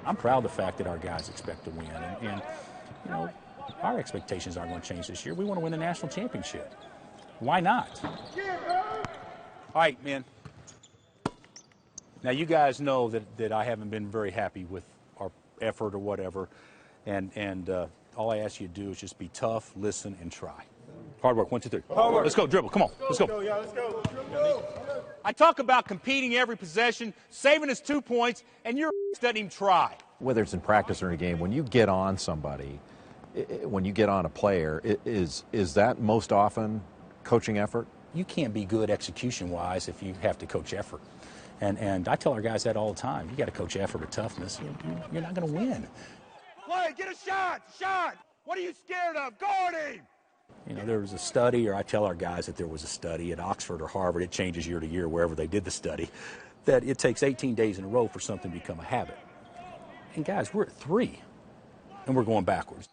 I'm proud of the fact that our guys expect to win. And you know, our expectations aren't going to change this year. We want to win the national championship. Why not? All right, man. Now, you guys know that I haven't been very happy with our effort or whatever. And all I ask you to do is just be tough, listen, and try. Hard work. 1, 2, 3. Hard work. Let's go. Dribble. Come on. Let's go. Let's go. I talk about competing every possession, saving us 2 points, and your doesn't even try. Whether it's in practice or in a game, when you get on somebody, when you get on a player, is that most often coaching effort? You can't be good execution-wise if you have to coach effort. And I tell our guys that all the time. You got to coach effort or toughness. You're not going to win. Play, get a shot. What are you scared of? Guard him. You know, there was a study, or I tell our guys that there was a study at Oxford or Harvard, it changes year to year wherever they did the study, that it takes 18 days in a row for something to become a habit. And guys, we're at 3, and we're going backwards.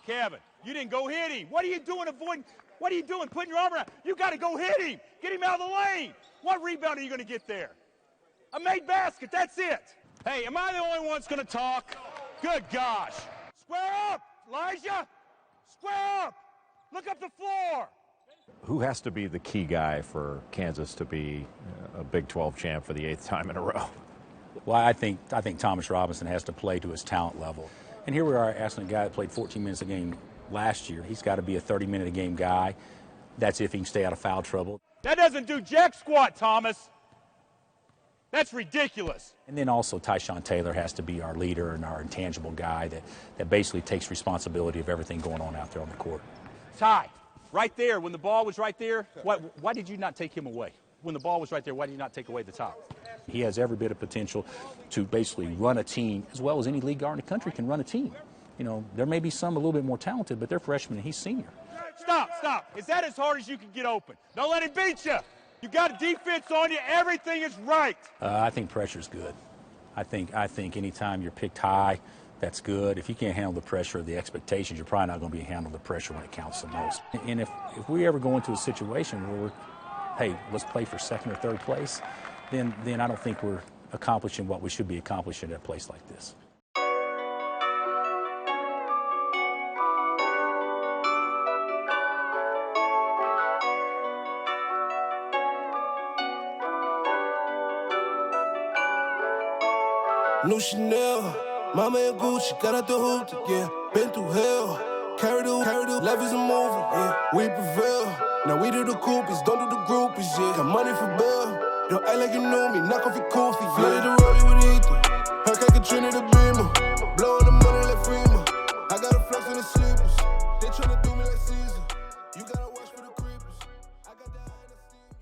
Kevin, you didn't go hit him. What are you doing avoiding? What are you doing putting your arm around? You got to go hit him. Get him out of the lane. What rebound are you going to get there? A made basket, that's it. Hey, am I the only one that's going to talk? Good gosh. Square up, Elijah. Square up. Look up the floor. Who has to be the key guy for Kansas to be a Big 12 champ for the 8th time in a row? Well, I think Thomas Robinson has to play to his talent level. And here we are asking a guy that played 14 minutes a game last year. He's got to be a 30-minute-a-game guy. That's if he can stay out of foul trouble. That doesn't do jack squat, Thomas. That's ridiculous. And then also Tyshawn Taylor has to be our leader and our intangible guy that basically takes responsibility of everything going on out there on the court. Ty, right there, when the ball was right there, why did you not take him away? When the ball was right there, why did you not take away the top? He has every bit of potential to basically run a team as well as any league guard in the country can run a team. You know, there may be some a little bit more talented, but they're freshmen and he's senior. Stop. Is that as hard as you can get open? Don't let him beat you. You got a defense on you. Everything is right. I think pressure's good. I think anytime you're picked high, that's good. If you can't handle the pressure or the expectations, you're probably not going to be handling the pressure when it counts the most. And if we ever go into a situation where hey, let's play for 2nd or 3rd place, then I don't think we're accomplishing what we should be accomplishing at a place like this. New Chanel, Mama and Gucci, got out the hoop, yeah. Been through hell, carry the life is a movie, yeah. We prevail, now we do the coupies, don't do the groupies, yeah. Got money for bail, don't act like you know me, knock off your koofy, yeah. Flooded the rollie with Ethan, Hurricane Katrina the Beamer, blowing the money like Freeman. I got a flex on the sleepers, they tryna do me like Caesar. You gotta watch for the creepers, I got the eye to see you.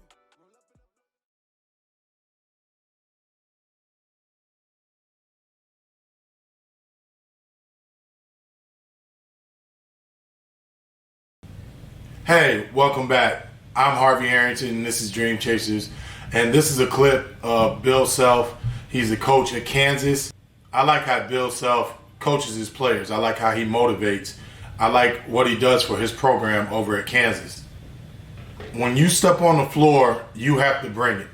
Hey, welcome back. I'm Harvey Harrington, and this is Dream Chasers. And this is a clip of Bill Self. He's the coach at Kansas. I like how Bill Self coaches his players. I like how he motivates. I like what he does for his program over at Kansas. When you step on the floor, you have to bring it.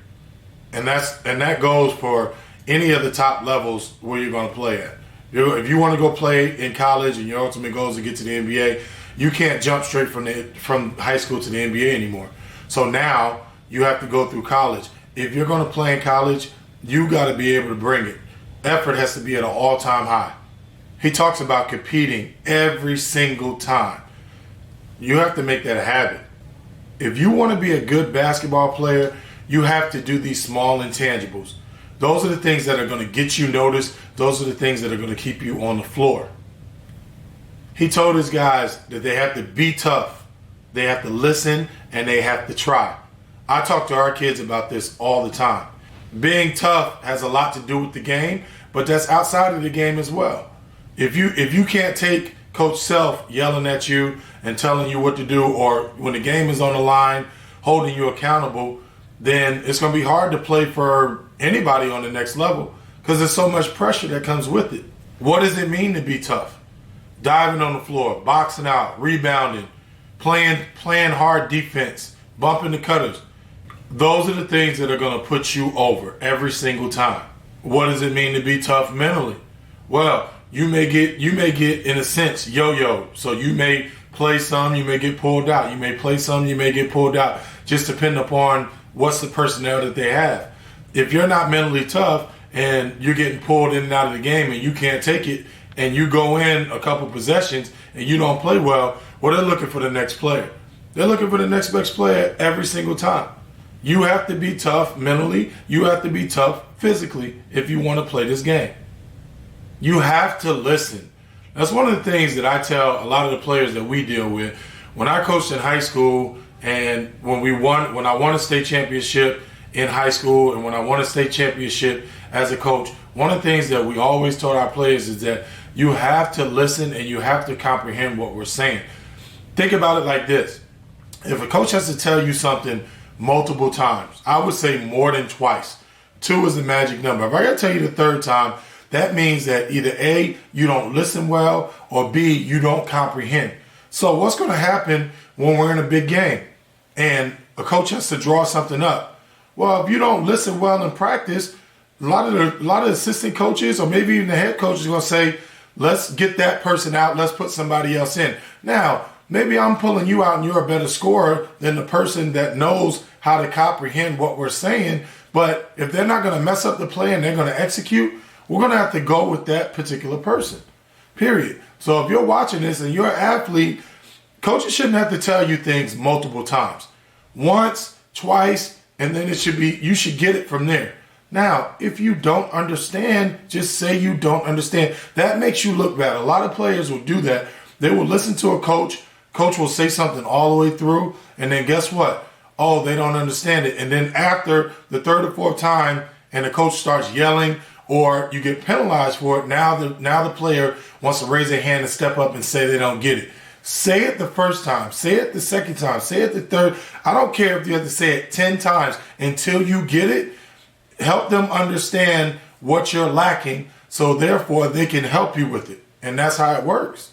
And that goes for any of the top levels where you're going to play at. If you want to go play in college and your ultimate goal is to get to the NBA, you can't jump straight from high school to the NBA anymore. So now you have to go through college. If you're going to play in college, you got to be able to bring it. Effort has to be at an all-time high. He talks about competing every single time. You have to make that a habit. If you want to be a good basketball player, you have to do these small intangibles. Those are the things that are going to get you noticed. Those are the things that are going to keep you on the floor. He told his guys that they have to be tough, they have to listen, and they have to try. I talk to our kids about this all the time. Being tough has a lot to do with the game, but that's outside of the game as well. If you can't take Coach Self yelling at you and telling you what to do, or when the game is on the line, holding you accountable, then it's going to be hard to play for anybody on the next level because there's so much pressure that comes with it. What does it mean to be tough? Diving on the floor, boxing out, rebounding, playing hard defense, bumping the cutters. Those are the things that are going to put you over every single time. What does it mean to be tough mentally? Well, you may get in a sense yo-yo. So you may play some, you may get pulled out. You may play some, you may get pulled out. Just depending upon what's the personnel that they have. If you're not mentally tough and you're getting pulled in and out of the game and you can't take it, and you go in a couple possessions and you don't play well, they're looking for the next player. They're looking for the next best player every single time. You have to be tough mentally. You have to be tough physically if you want to play this game. You have to listen. That's one of the things that I tell a lot of the players that we deal with. When I coached in high school and when I won a state championship in high school and when I won a state championship as a coach, one of the things that we always told our players is that you have to listen and you have to comprehend what we're saying. Think about it like this. If a coach has to tell you something multiple times, I would say more than twice. 2 is the magic number. If I got to tell you the third time, that means that either A, you don't listen well, or B, you don't comprehend. So what's going to happen when we're in a big game and a coach has to draw something up? Well, if you don't listen well in practice, a lot of assistant coaches or maybe even the head coach is going to say, let's get that person out. Let's put somebody else in. Now, maybe I'm pulling you out and you're a better scorer than the person that knows how to comprehend what we're saying. But if they're not going to mess up the play and they're going to execute, we're going to have to go with that particular person, period. So if you're watching this and you're an athlete, coaches shouldn't have to tell you things multiple times. Once, twice, and then you should get it from there. Now, if you don't understand, just say you don't understand. That makes you look bad. A lot of players will do that. They will listen to a coach. Coach will say something all the way through, and then guess what? Oh, they don't understand it. And then after the third or fourth time, and the coach starts yelling, or you get penalized for it, now the player wants to raise their hand and step up and say they don't get it. Say it the first time. Say it the second time. Say it the third. I don't care if you have to say it 10 times until you get it. Help them understand what you're lacking so therefore they can help you with it. And that's how it works.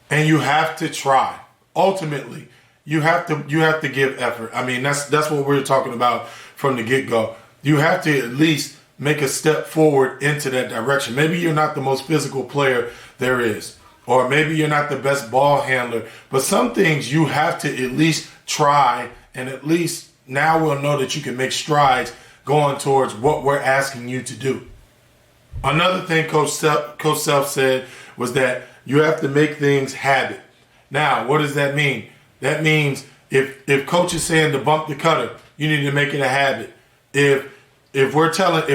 And you have to try. Ultimately, you have to give effort. I mean, that's what we're talking about from the get-go. You have to at least make a step forward into that direction. Maybe you're not the most physical player there is, or maybe you're not the best ball handler, but some things you have to at least try, and at least now we'll know that you can make strides going towards what we're asking you to do. Another thing Coach Self said was that you have to make things habit. Now, what does that mean? That means if Coach is saying to bump the cutter, you need to make it a habit. If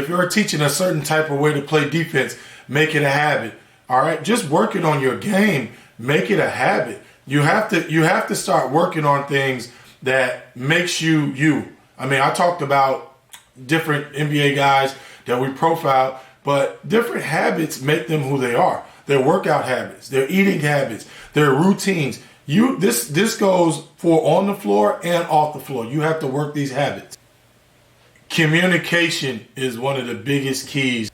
you're teaching a certain type of way to play defense, make it a habit. All right, just working on your game, make it a habit. You have to start working on things that makes you. I mean, I talked about different NBA guys that we profile, but different habits make them who they are. Their workout habits, their eating habits, their routines. This goes for on the floor and off the floor. You have to work these habits. Communication is one of the biggest keys.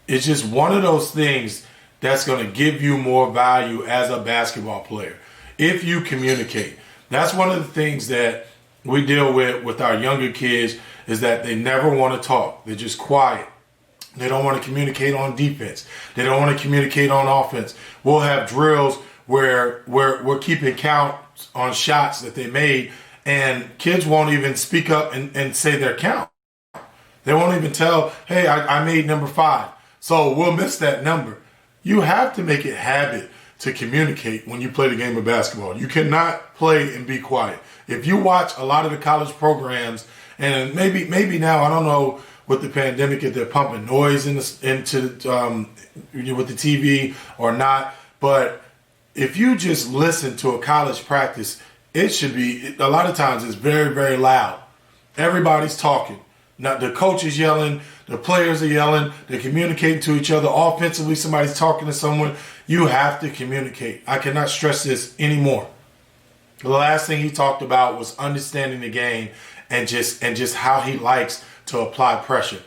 It's just one of those things that's going to give you more value as a basketball player. If you communicate, that's one of the things that we deal with our younger kids is that they never want to talk. They're just quiet. They don't want to communicate on defense. They don't want to communicate on offense. We'll have drills where we're keeping count on shots that they made, and kids won't even speak up and say their count. They won't even tell, hey, I made number 5. So we'll miss that number. You have to make it habit to communicate when you play the game of basketball. You cannot play and be quiet. If you watch a lot of the college programs, and maybe now, I don't know, with the pandemic, if they're pumping noise with the TV or not, but if you just listen to a college practice, it should be, a lot of times it's very, very loud. Everybody's talking. Now, the coach is yelling, the players are yelling, they're communicating to each other. Offensively, somebody's talking to someone. You have to communicate. I cannot stress this anymore. The last thing he talked about was understanding the game and just how he likes to apply pressure.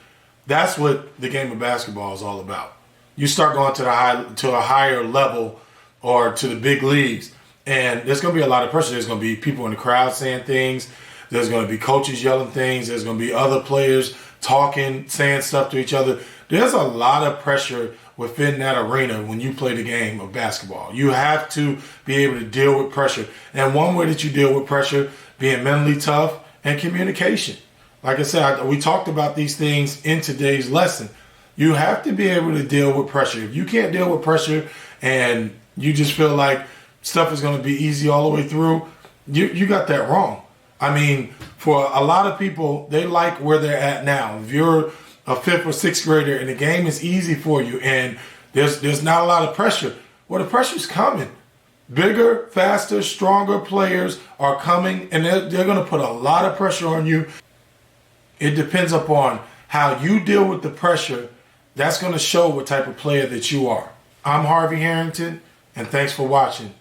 That's what the game of basketball is all about. You start going to a higher level or to the big leagues, and there's going to be a lot of pressure. There's going to be people in the crowd saying things. There's going to be coaches yelling things. There's going to be other players talking, saying stuff to each other. There's a lot of pressure within that arena when you play the game of basketball. You have to be able to deal with pressure. And one way that you deal with pressure, being mentally tough and communication. Like I said, we talked about these things in today's lesson. You have to be able to deal with pressure. If you can't deal with pressure and you just feel like stuff is going to be easy all the way through, you got that wrong. I mean, for a lot of people, they like where they're at now. If you're a 5th or 6th grader and the game is easy for you and there's not a lot of pressure, well, the pressure's coming. Bigger, faster, stronger players are coming, and they're going to put a lot of pressure on you. It depends upon how you deal with the pressure. That's going to show what type of player that you are. I'm Harvey Harrington, and thanks for watching